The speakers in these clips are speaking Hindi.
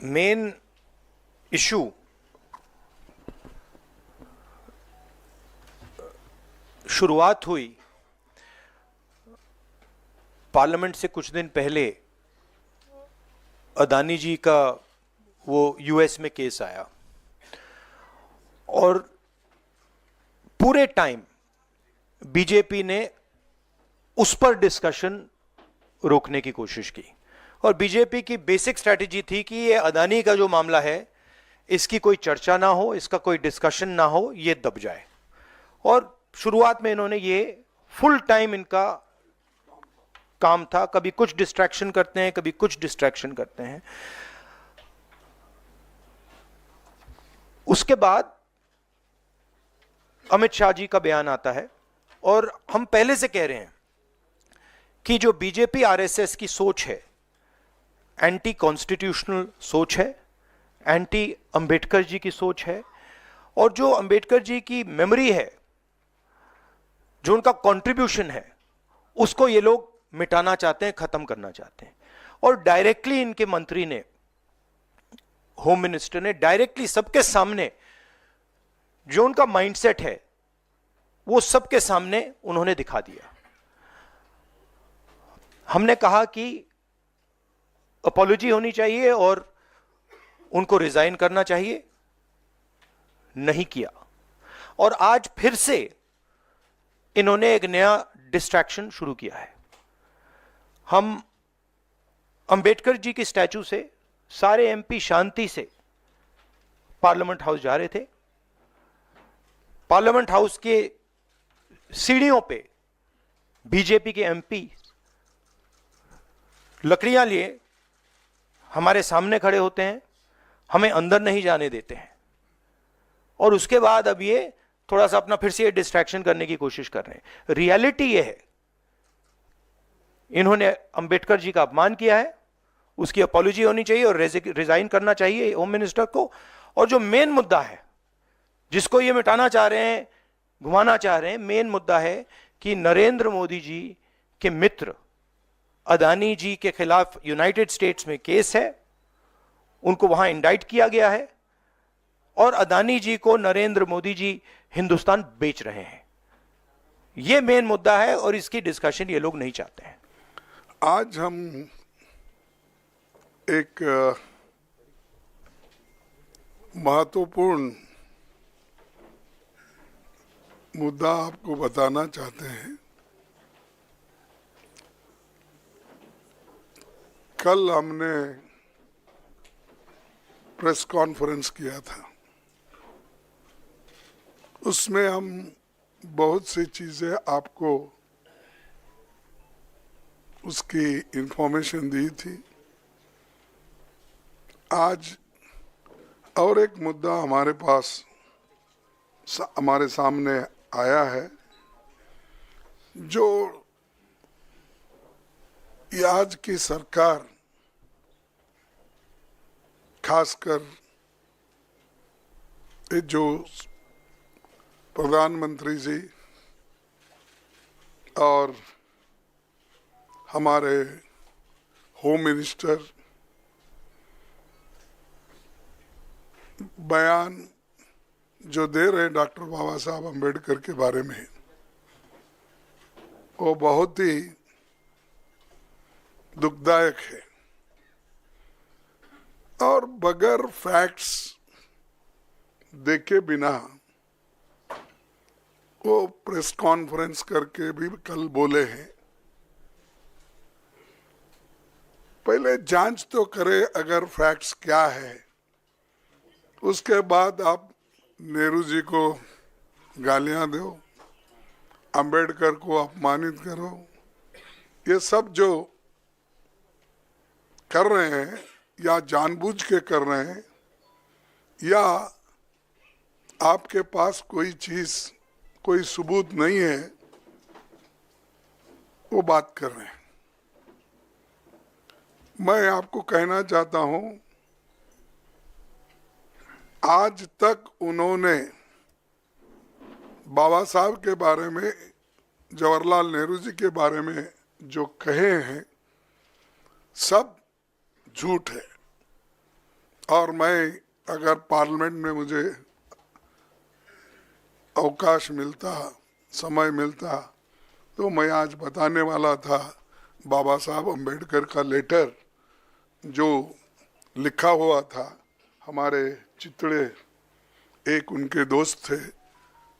मेन इशू शुरुआत हुई पार्लियामेंट से कुछ दिन पहले। अदानी जी का वो यूएस में केस आया और पूरे टाइम बीजेपी ने उस पर डिस्कशन रोकने की कोशिश की और बीजेपी की बेसिक स्ट्रैटेजी थी कि ये अदानी का जो मामला है इसकी कोई चर्चा ना हो, इसका कोई डिस्कशन ना हो, ये दब जाए। और शुरुआत में इन्होंने ये फुल टाइम इनका काम था, कभी कुछ डिस्ट्रैक्शन करते हैं, कभी कुछ डिस्ट्रैक्शन करते हैं। उसके बाद अमित शाह जी का बयान आता है और हम पहले से कह रहे हैं कि जो बीजेपी आरएसएस की सोच है एंटी कॉन्स्टिट्यूशनल सोच है, एंटी अंबेडकर जी की सोच है और जो अंबेडकर जी की मेमोरी है, जो उनका कंट्रीब्यूशन है, उसको ये लोग मिटाना चाहते हैं, खत्म करना चाहते हैं। और डायरेक्टली इनके मंत्री ने, होम मिनिस्टर ने डायरेक्टली सबके सामने जो उनका माइंडसेट है वो सबके सामने उन्होंने दिखा दिया। हमने कहा कि अपॉलॉजी होनी चाहिए और उनको रिजाइन करना चाहिए, नहीं किया। और आज फिर से इन्होंने एक नया डिस्ट्रैक्शन शुरू किया है। हम अंबेडकर जी की स्टैचू से सारे एमपी शांति से पार्लियामेंट हाउस जा रहे थे। पार्लियामेंट हाउस के सीढ़ियों पे बीजेपी के एमपी लकड़ियां लिए हमारे सामने खड़े होते हैं, हमें अंदर नहीं जाने देते हैं। और उसके बाद अब ये थोड़ा सा अपना फिर से डिस्ट्रैक्शन करने की कोशिश कर रहे हैं। रियलिटी ये है, इन्होंने अंबेडकर जी का अपमान किया है, उसकी अपॉलॉजी होनी चाहिए और रिजाइन करना चाहिए होम मिनिस्टर को। और जो मेन मुद्दा है जिसको ये मिटाना चाह रहे हैं, घुमाना चाह रहे हैं, मेन मुद्दा है कि नरेंद्र मोदी जी के मित्र अदानी जी के खिलाफ यूनाइटेड स्टेट्स में केस है, उनको वहां इंडाइट किया गया है और अदानी जी को नरेंद्र मोदी जी हिंदुस्तान बेच रहे हैं। यह मेन मुद्दा है और इसकी डिस्कशन ये लोग नहीं चाहते हैं। आज हम एक महत्वपूर्ण मुद्दा आपको बताना चाहते हैं। कल हमने प्रेस कॉन्फ्रेंस किया था, उसमें हम बहुत सी चीजें आपको उसकी इंफॉर्मेशन दी थी। आज और एक मुद्दा हमारे पास हमारे सामने आया है, जो आज की सरकार, खासकर जो प्रधानमंत्री जी और हमारे होम मिनिस्टर बयान जो दे रहे हैं डॉक्टर बाबा साहब अम्बेडकर के बारे में, वो बहुत ही दुखदायक है। और बगैर फैक्ट्स देखे बिना वो प्रेस कॉन्फ्रेंस करके भी कल बोले हैं। पहले जांच तो करे अगर फैक्ट्स क्या है, उसके बाद आप नेहरू जी को गालियां दो, अंबेडकर को अपमानित करो। ये सब जो कर रहे हैं या जानबूझ के कर रहे हैं या आपके पास कोई चीज, कोई सबूत नहीं है, वो बात कर रहे हैं। मैं आपको कहना चाहता हूं, आज तक उन्होंने बाबा साहब के बारे में, जवाहरलाल नेहरू जी के बारे में जो कहे हैं सब झूठ है। और मैं अगर पार्लियामेंट में मुझे अवकाश मिलता, समय मिलता, तो मैं आज बताने वाला था बाबा साहब अम्बेडकर का लेटर जो लिखा हुआ था। हमारे चितड़े एक उनके दोस्त थे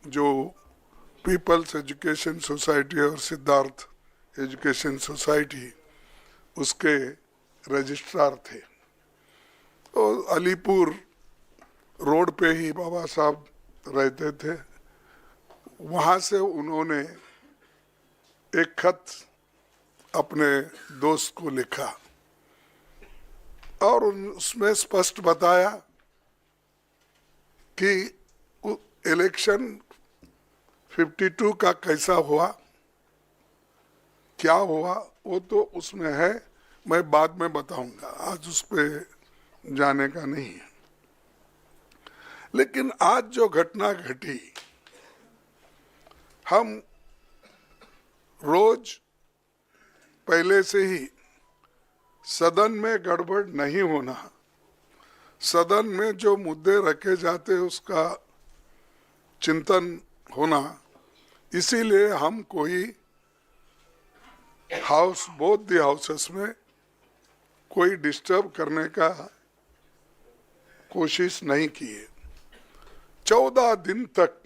जो पीपल्स एजुकेशन सोसाइटी और सिद्धार्थ एजुकेशन सोसाइटी उसके रजिस्ट्रार थे। तो अलीपुर रोड पे ही बाबा साहब रहते थे। वहाँ से उन्होंने एक खत अपने दोस्त को लिखा और उसमें स्पष्ट बताया कि इलेक्शन 52 का कैसा हुआ, क्या हुआ, वो तो उसमें है, मैं बाद में बताऊंगा, आज उस पर जाने का नहीं है। लेकिन आज जो घटना घटी, हम रोज पहले से ही सदन में गड़बड़ नहीं होना, सदन में जो मुद्दे रखे जाते उसका चिंतन होना, इसीलिए हम कोई हाउस, बोथ द हाउसेस में कोई डिस्टर्ब करने का कोशिश नहीं किए। 14 दिन तक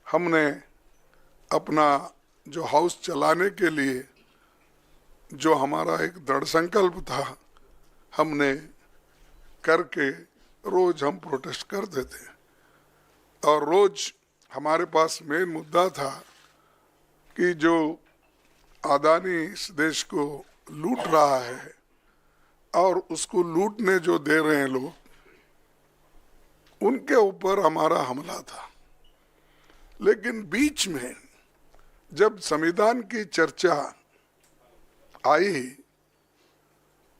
हमने अपना जो हाउस चलाने के लिए जो हमारा एक दृढ़ संकल्प था, हमने करके रोज हम प्रोटेस्ट करते थे। और रोज हमारे पास मेन मुद्दा था कि जो अदानी इस देश को लूट रहा है और उसको लूटने जो दे रहे हैं लोग, उनके ऊपर हमारा हमला था। लेकिन बीच में जब संविधान की चर्चा आई,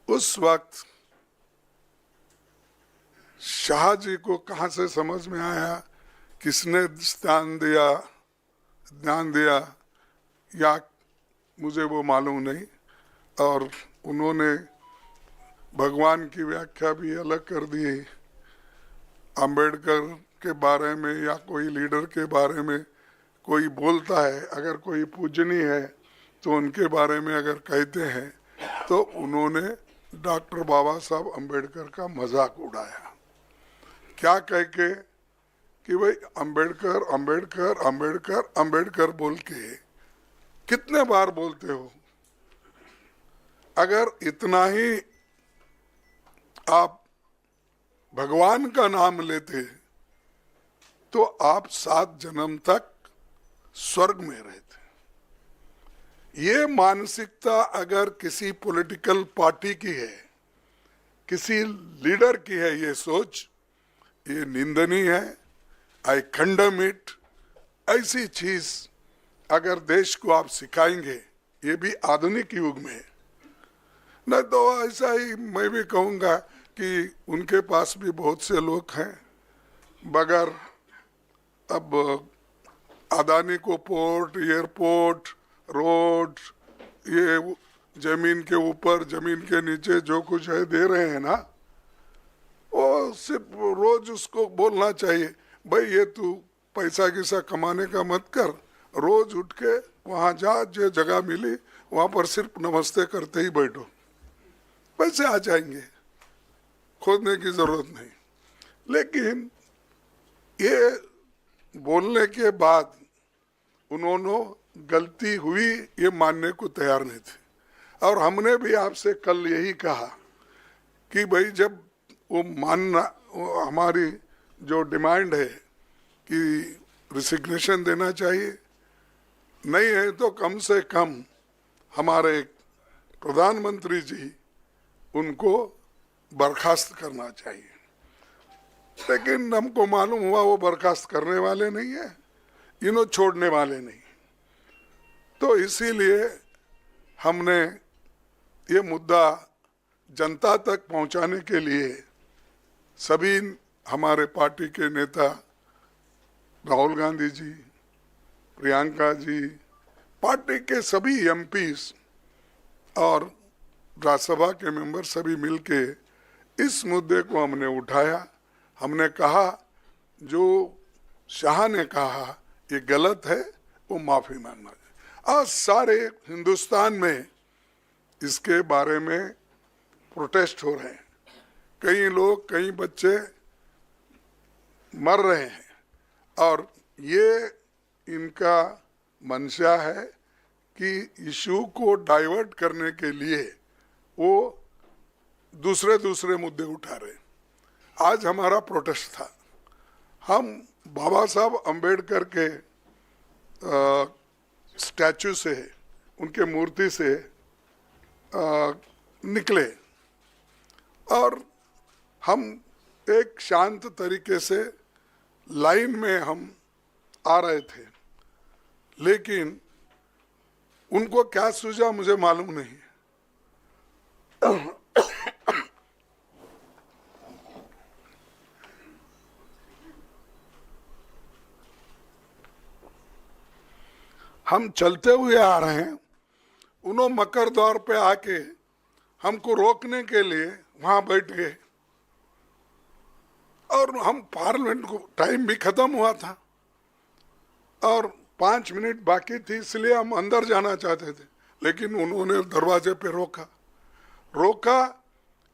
उस वक्त शाह जी को कहाँ से समझ में आया, किसने ध्यान दिया या मुझे वो मालूम नहीं, और उन्होंने भगवान की व्याख्या भी अलग कर दी। अंबेडकर के बारे में या कोई लीडर के बारे में कोई बोलता है, अगर कोई पूजनीय है तो उनके बारे में अगर कहते हैं तो उन्होंने डॉक्टर बाबा साहब अंबेडकर का मजाक उड़ाया। क्या कह के कि भाई अंबेडकर अंबेडकर अंबेडकर अंबेडकर बोल के कितने बार बोलते हो? अगर इतना ही आप भगवान का नाम लेते तो आप 7 जन्म तक स्वर्ग में रहते। ये मानसिकता अगर किसी पॉलिटिकल पार्टी की है, किसी लीडर की है, ये सोच, ये निंदनीय है। आई कंडेम इट। ऐसी चीज अगर देश को आप सिखाएंगे, ये भी आधुनिक युग में, नहीं तो ऐसा ही मैं भी कहूँगा कि उनके पास भी बहुत से लोग हैं, बगैर अब अदानी को पोर्ट, एयरपोर्ट, रोड, ये जमीन के ऊपर जमीन के नीचे जो कुछ है दे रहे हैं ना, वो सिर्फ रोज उसको बोलना चाहिए, भाई ये तू पैसा किसा कमाने का मत कर, रोज उठ के वहाँ जा, जो जगह मिली वहाँ पर सिर्फ नमस्ते करते ही बैठो, पैसे आ जाएंगे, खोदने की जरूरत नहीं। लेकिन ये बोलने के बाद उन्होंने गलती हुई ये मानने को तैयार नहीं थे। और हमने भी आपसे कल यही कहा कि भाई जब वो मानना, हमारी जो डिमांड है कि रिसिग्नेशन देना चाहिए, नहीं है तो कम से कम हमारे प्रधानमंत्री जी उनको बर्खास्त करना चाहिए। लेकिन हमको मालूम हुआ वो बर्खास्त करने वाले नहीं है, इन्हों छोड़ने वाले नहीं। तो इसीलिए हमने ये मुद्दा जनता तक पहुंचाने के लिए सभी हमारे पार्टी के नेता राहुल गांधी जी, प्रियंका जी, पार्टी के सभी एमपीज और राज्यसभा के मेंबर सभी मिलके इस मुद्दे को हमने उठाया। हमने कहा जो शाह ने कहा ये गलत है, वो माफी मांगना चाहिए। आज सारे हिंदुस्तान में इसके बारे में प्रोटेस्ट हो रहे हैं। कई लोग, कई बच्चे मर रहे हैं और ये इनका मंशा है कि इशू को डाइवर्ट करने के लिए वो दूसरे मुद्दे उठा रहे हैं। आज हमारा प्रोटेस्ट था, हम बाबा साहब अंबेडकर के स्टैचू से, उनके मूर्ति से निकले और हम एक शांत तरीके से लाइन में हम आ रहे थे, लेकिन उनको क्या सूझा मुझे मालूम नहीं। हम चलते हुए आ रहे हैं, उन्होंने मकर द्वार पे आके हमको रोकने के लिए वहां बैठ गए और हम पार्लियामेंट को टाइम भी खत्म हुआ था और 5 मिनट बाकी थी, इसलिए हम अंदर जाना चाहते थे, लेकिन उन्होंने दरवाजे पे रोका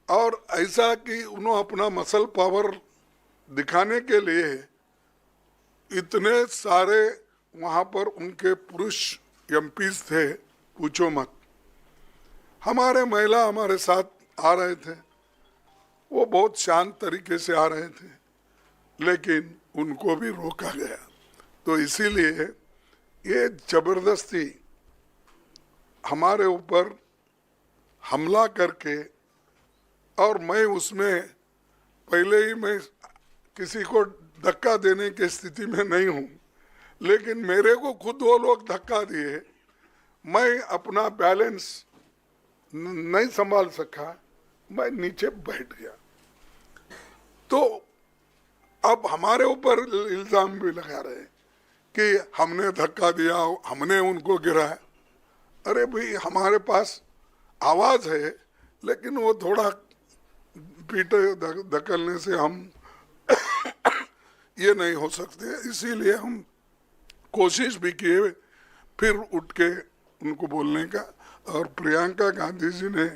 और ऐसा कि उन्होंने अपना मसल पावर दिखाने के लिए इतने सारे वहां पर उनके पुरुष एमपीज थे, पूछो मत। हमारे महिला हमारे साथ आ रहे थे, वो बहुत शांत तरीके से आ रहे थे, लेकिन उनको भी रोका गया। तो इसीलिए ये जबरदस्ती हमारे ऊपर हमला करके, और मैं उसमें पहले ही मैं किसी को धक्का देने की स्थिति में नहीं हूँ, लेकिन मेरे को खुद वो लोग धक्का दिए, मैं अपना बैलेंस नहीं संभाल सका, मैं नीचे बैठ गया। तो अब हमारे ऊपर इल्जाम भी लगा रहे हैं कि हमने धक्का दिया, हमने उनको गिराया। अरे भाई, हमारे पास आवाज है, लेकिन वो थोड़ा पीटे धकलने से हम ये नहीं हो सकते, इसीलिए हम कोशिश भी किए फिर उठ के उनको बोलने का। और प्रियंका गांधी जी ने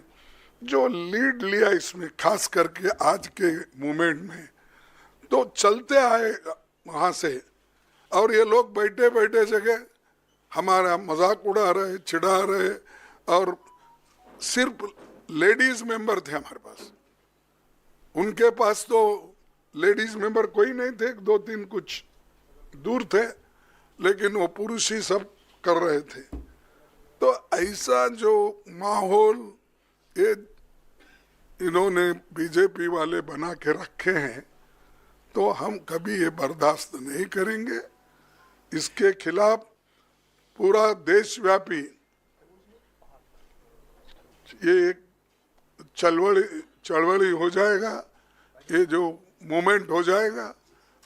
जो लीड लिया इसमें, खास करके आज के मूवमेंट में, तो चलते आए वहां से, और ये लोग बैठे बैठे जगह हमारा मजाक उड़ा रहे, चिढ़ा रहे, और सिर्फ लेडीज मेंबर थे हमारे पास। उनके पास तो लेडीज मेंबर कोई नहीं थे, 2-3 कुछ दूर थे, लेकिन वो पुरुष ही सब कर रहे थे। तो ऐसा जो माहौल ये इन्होंने बीजेपी वाले बना के रखे हैं, तो हम कभी ये बर्दाश्त नहीं करेंगे। इसके खिलाफ पूरा देशव्यापी ये एक चळवळी हो जाएगा, ये जो मूवमेंट हो जाएगा।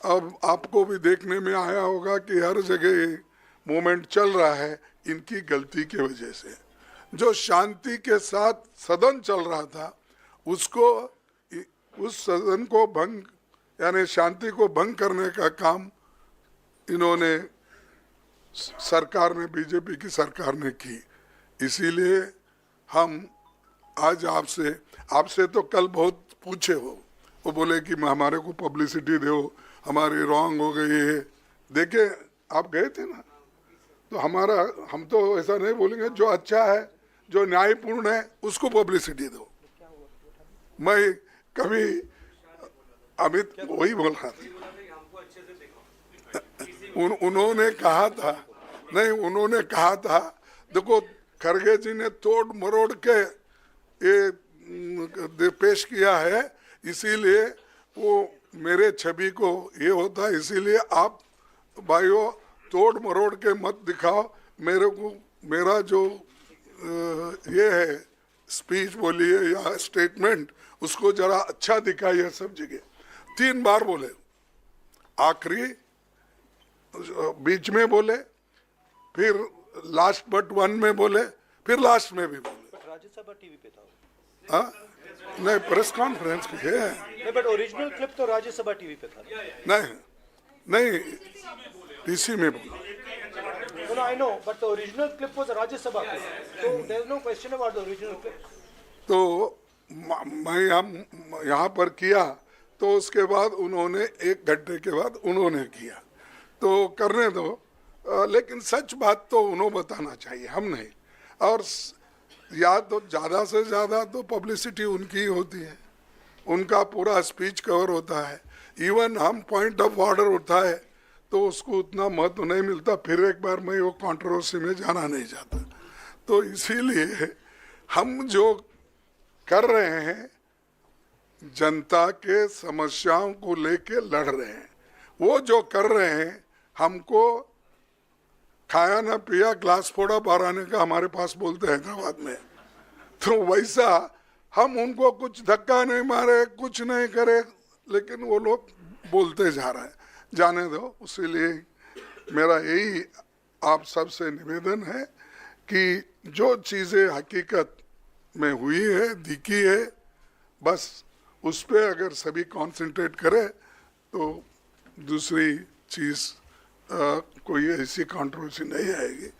अब आपको भी देखने में आया होगा कि हर जगह ये मूवमेंट चल रहा है इनकी गलती की वजह से। जो शांति के साथ सदन चल रहा था, उसको, उस सदन को भंग, यानी शांति को भंग करने का काम इन्होंने, सरकार ने, बीजेपी की सरकार ने की। इसीलिए हम आज आपसे तो कल बहुत पूछे हो, वो बोले कि हमारे को पब्लिसिटी दो, हमारी रॉन्ग हो गई है। देखिए, आप गए थे ना, तो हम तो ऐसा नहीं बोलेंगे, जो अच्छा है, जो न्यायपूर्ण है, उसको पब्लिसिटी दो। मैं कभी अमित वही बोल रहा था, उन्होंने कहा था, नहीं, उन्होंने कहा था, देखो खरगे जी ने तोड़ मरोड़ के ये पेश किया है, इसीलिए वो मेरे छवि को ये होता है, इसीलिए आप भाइयों तोड़ मरोड़ के मत दिखाओ मेरे को। मेरा जो ये है स्पीच बोलिए या स्टेटमेंट, उसको जरा अच्छा दिखाइए सब जगह। 3 बार बोले, आखिरी, बीच में बोले, फिर लास्ट बट वन में बोले, फिर लास्ट में भी बोले। राज्यसभा टीवी पे था। हाँ, नहीं, प्रेस कॉन्फ्रेंस की है। नहीं, बट ओरिजिनल क्लिप तो राज्यसभा टीवी पे था। नहीं नहीं, टीसी में बोला। No, no, I know, but the original clip was a Rajya Sabha clip. So there's no question about the original clip. तो मैं यहाँ पर किया, तो उसके बाद उन्होंने 1 घंटे के बाद उन्होंने किया, तो करने दो। लेकिन सच बात तो उन्होंने बताना चाहिए, हम नहीं। और या तो ज़्यादा से ज़्यादा तो पब्लिसिटी उनकी होती है, उनका पूरा स्पीच कवर होता है। इवन हम पॉइंट ऑफ ऑर्डर उठाए तो उसको उतना महत्व नहीं मिलता। फिर एक बार मैं वो कंट्रोवर्सी में जाना नहीं चाहता। तो इसीलिए हम जो कर रहे हैं, जनता के समस्याओं को लेके लड़ रहे हैं। वो जो कर रहे हैं, हमको खाया ना पिया ग्लास फोड़ा बाराने का हमारे पास बोलते हैं हैदराबाद में, तो वैसा हम उनको कुछ धक्का नहीं मारे, कुछ नहीं करे, लेकिन वो लोग बोलते जा रहे हैं। जाने दो। इसीलिए मेरा यही आप सबसे निवेदन है कि जो चीज़ें हकीकत में हुई है, दिखी है, बस उस पर अगर सभी कंसंट्रेट करें तो दूसरी चीज़ कोई ऐसी कंट्रोवर्सी नहीं आएगी।